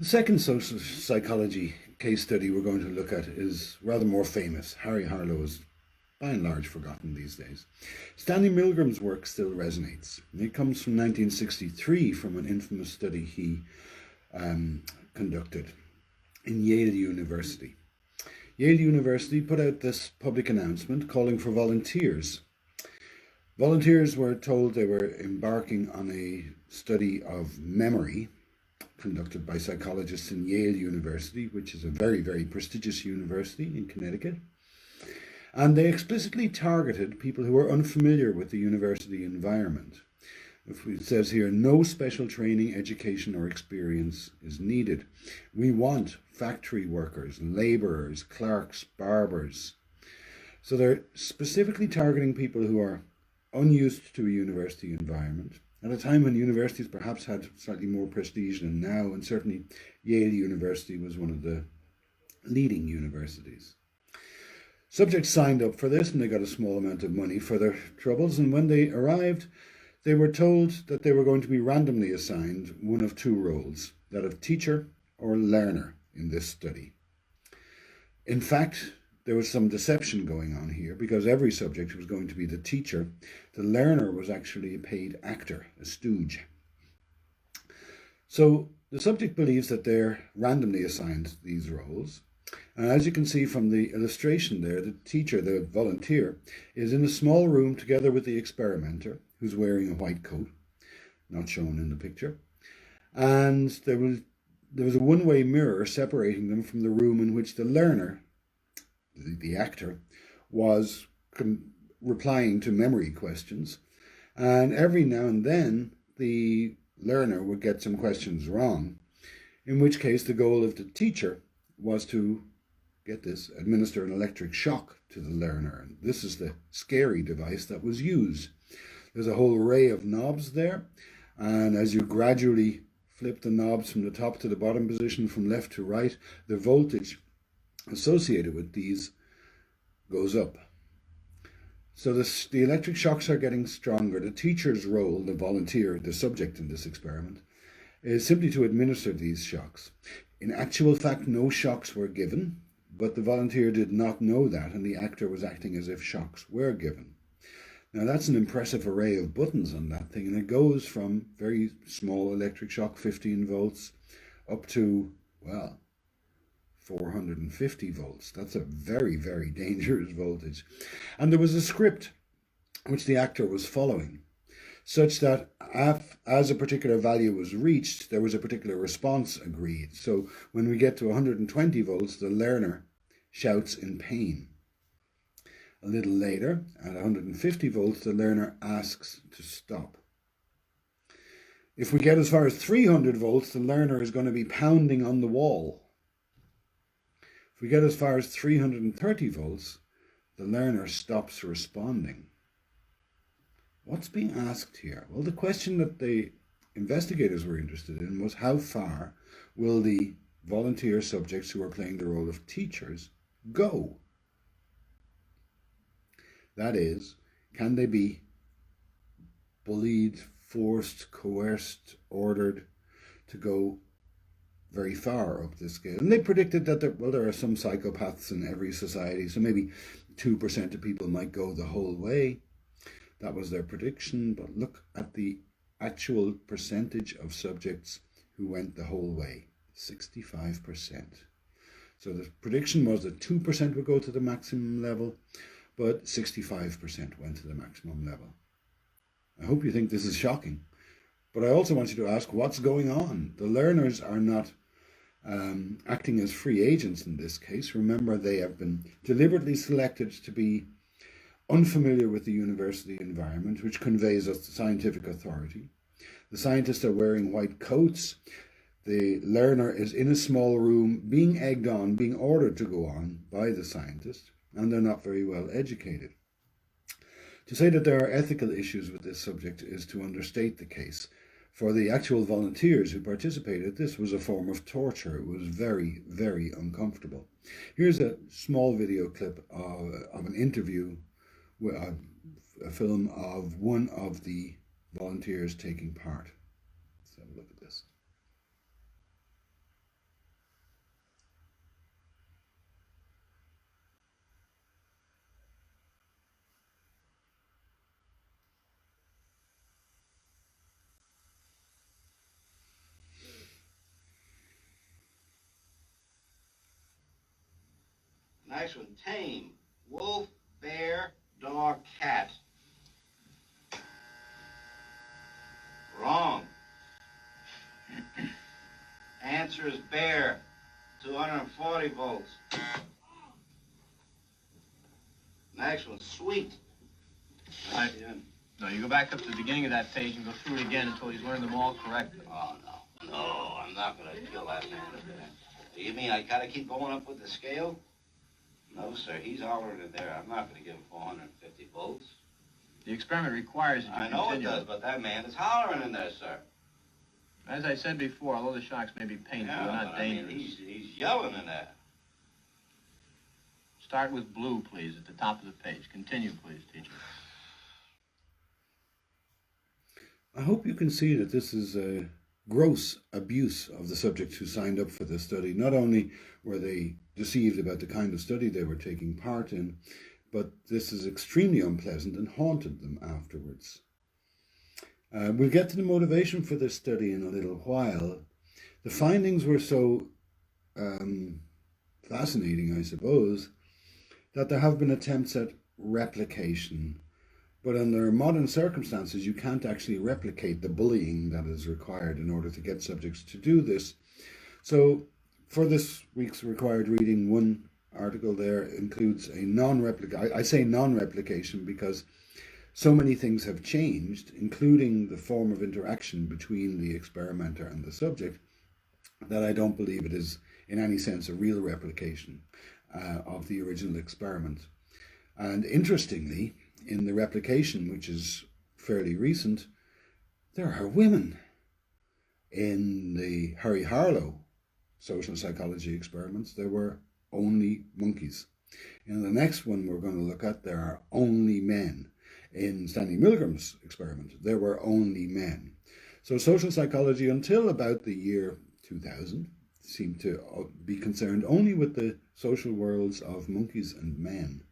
The second social psychology case study we're going to look at is rather more famous. Harry Harlow is by and large forgotten these days. Stanley Milgram's work still resonates. It comes from 1963 from an infamous study he conducted in Yale University. Yale University put out this public announcement calling for volunteers. Volunteers were told they were embarking on a study of memory conducted by psychologists in Yale University, which is a very, very prestigious university in Connecticut. And they explicitly targeted people who were unfamiliar with the university environment. It says here, no special training, education, or experience is needed. We want factory workers, labourers, clerks, barbers. So they're specifically targeting people who are unused to a university environment, at a time when universities perhaps had slightly more prestige than now, and certainly Yale University was one of the leading universities. Subjects signed up for this and they got a small amount of money for their troubles, and when they arrived, they were told that they were going to be randomly assigned one of two roles, that of teacher or learner in this study. In fact, there was some deception going on here because every subject was going to be the teacher. The learner was actually a paid actor, a stooge. So the subject believes that they're randomly assigned these roles. And as you can see from the illustration there, the teacher, the volunteer, is in a small room together with the experimenter, who's wearing a white coat, not shown in the picture. And there was a one-way mirror separating them from the room in which the learner, the actor, was replying to memory questions. And every now and then, the learner would get some questions wrong, in which case the goal of the teacher was to, get this, administer an electric shock to the learner. And this is the scary device that was used. There's a whole array of knobs there, and as you gradually flip the knobs from the top to the bottom position, from left to right, the voltage associated with these goes up. So the electric shocks are getting stronger. The teacher's role, the volunteer, the subject in this experiment, is simply to administer these shocks. In actual fact, no shocks were given, but the volunteer did not know that, and the actor was acting as if shocks were given. Now that's an impressive array of buttons on that thing, and it goes from very small electric shock, 15 volts, up to, well, 450 volts. That's a very, very dangerous voltage. And there was a script which the actor was following, such that as a particular value was reached, there was a particular response agreed. So when we get to 120 volts, the learner shouts in pain. A little later, at 150 volts, the learner asks to stop. If we get as far as 300 volts, the learner is going to be pounding on the wall. If we get as far as 330 volts, the learner stops responding. What's being asked here? Well, the question that the investigators were interested in was how far will the volunteer subjects who are playing the role of teachers go? That is, can they be bullied, forced, coerced, ordered to go very far up this scale? And they predicted that there are some psychopaths in every society, so maybe 2% of people might go the whole way. That was their prediction, but look at the actual percentage of subjects who went the whole way, 65%. So the prediction was that 2% would go to the maximum level, but 65% went to the maximum level. I hope you think this is shocking, but I also want you to ask what's going on. The learners are not acting as free agents in this case. Remember, they have been deliberately selected to be unfamiliar with the university environment, which conveys us the scientific authority. The scientists are wearing white coats. The learner is in a small room, being egged on, being ordered to go on by the scientist, and they're not very well educated. To say that there are ethical issues with this subject is to understate the case. For the actual volunteers who participated, this was a form of torture. It was very, very uncomfortable. Here's a small video clip of an interview, a film of one of the volunteers taking part. Let's have a look at this. Next one, tame. Wolf, bear, dog, cat. Wrong. Answer is bear. 240 volts. Next one, sweet. No, you go back up to the beginning of that page and go through it again until he's learned them all correctly. Oh, no. No, I'm not going to kill that man. You mean I got to keep going up with the scale? No, sir. He's hollering in there. I'm not going to give him 450 volts. The experiment requires that you I know continue. it does, but that man is hollering in there, sir. As I said before, although the shocks may be painful, they're not dangerous. I mean, he's yelling in there. Start with blue, please, at the top of the page. Continue, please, teacher. I hope you can see that this is a gross abuse of the subjects who signed up for this study. Not only were they deceived about the kind of study they were taking part in, but this is extremely unpleasant and haunted them afterwards. We'll get to the motivation for this study in a little while. The findings were so fascinating, I suppose, that there have been attempts at replication. But under modern circumstances, you can't actually replicate the bullying that is required in order to get subjects to do this. So for this week's required reading, one article there includes a non-replication. I say non-replication because so many things have changed, including the form of interaction between the experimenter and the subject, that I don't believe it is in any sense a real replication of the original experiment. And interestingly, in the replication, which is fairly recent, there are women. In the Harry Harlow social psychology experiments, there were only monkeys. In the next one we're going to look at, there are only men. In Stanley Milgram's experiment, there were only men. So social psychology, until about the year 2000, seemed to be concerned only with the social worlds of monkeys and men.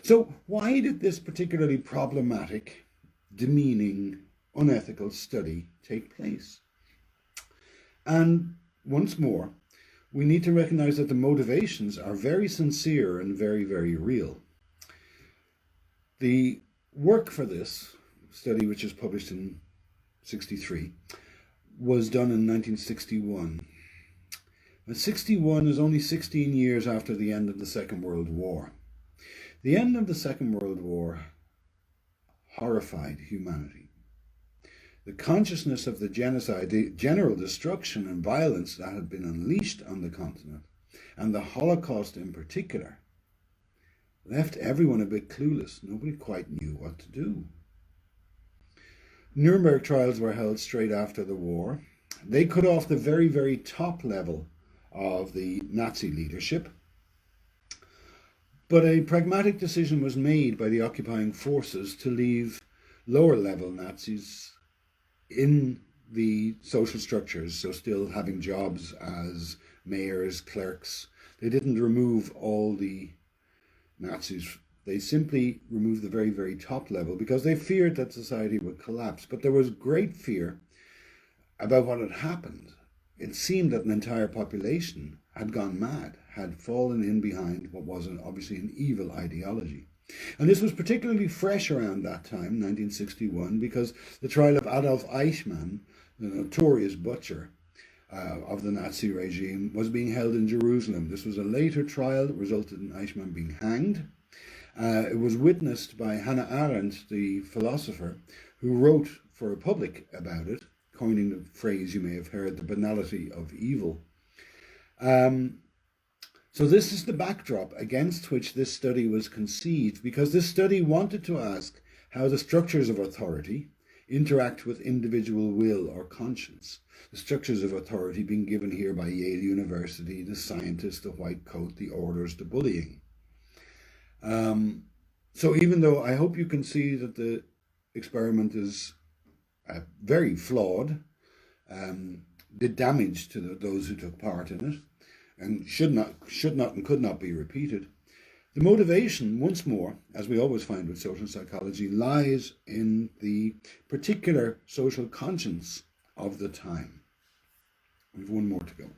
So why did this particularly problematic, demeaning, unethical study take place? And once more, we need to recognize that the motivations are very sincere and very, very real. The work for this study, which is published in 1963, was done in 1961. And 61 is only 16 years after the end of the Second World War. The end of the Second World War horrified humanity. The consciousness of the genocide, the general destruction and violence that had been unleashed on the continent, and the Holocaust in particular, left everyone a bit clueless. Nobody quite knew what to do. Nuremberg trials were held straight after the war. They cut off the very, very top level of the Nazi leadership. But a pragmatic decision was made by the occupying forces to leave lower level Nazis in the social structures, so still having jobs as mayors, clerks. They didn't remove all the Nazis. They simply removed the very, very top level because they feared that society would collapse. But there was great fear about what had happened. It seemed that an entire population had gone mad, had fallen in behind what was obviously an evil ideology. And this was particularly fresh around that time, 1961, because the trial of Adolf Eichmann, the notorious butcher of the Nazi regime, was being held in Jerusalem. This was a later trial that resulted in Eichmann being hanged. It was witnessed by Hannah Arendt, the philosopher, who wrote for Republic about it, coining the phrase you may have heard, the banality of evil. So this is the backdrop against which this study was conceived, because this study wanted to ask how the structures of authority interact with individual will or conscience. The structures of authority being given here by Yale University, the scientist, the white coat, the orders, the bullying. So even though I hope you can see that the experiment is very flawed, did damage to those who took part in it, and should not and could not be repeated, the motivation, once more, as we always find with social psychology, lies in the particular social conscience of the time. We've one more to go.